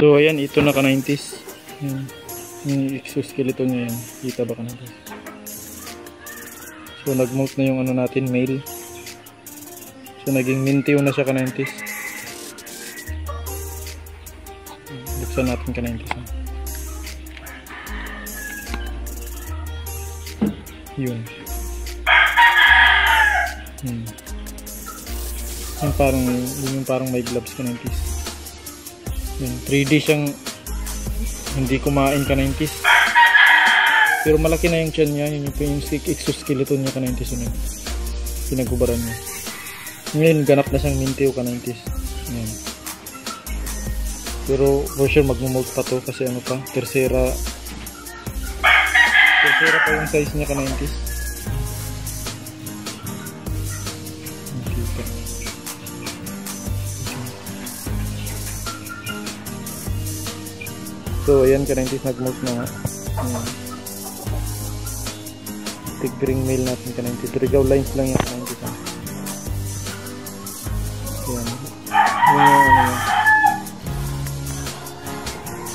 So ayan, ito na ka 90s. Yung exoskeleton niya yan. Kita ba ka natin? So nag-mount na yung ano natin, male. So naging mintiw na siya ka 90s. Buksan natin ka 90s. Yun. Yung parang may gloves ka 90s. Yun, 3D siyang hindi kumain ka 90s. Pero malaki na yung tiyan niya. Yun yung exoskeleton niya ka 90s. Yun, pinagubaran niya. Ngayon ganap na siyang mintiw ka 90s. Yan. Pero for sure magmumult pa to kasi ano pa, tercera pa yung size niya ka 90s. So ayan ka 90s, nag-molt na nga. Tig-ring male natin ka 90s. Regaw lines lang yung ka 90s. Ayan. Ano,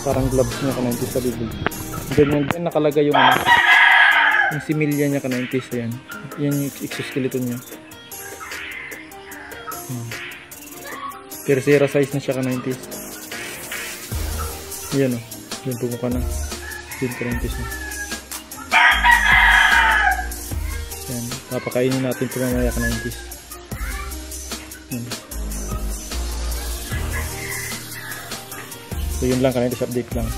parang gloves niya ka 90s sa bibig. Then nakalagay yung ano, yung similya niya ka 90s. Ayan. Yan yung exoskeleton niya. Tercera size na siya ka 90s. Ayan o. Yung bumuka na. Yung ka 90s na. Ayan. Papakainin natin ito mamaya ka 90s. Ayan. So yun lang ka 90s update lang.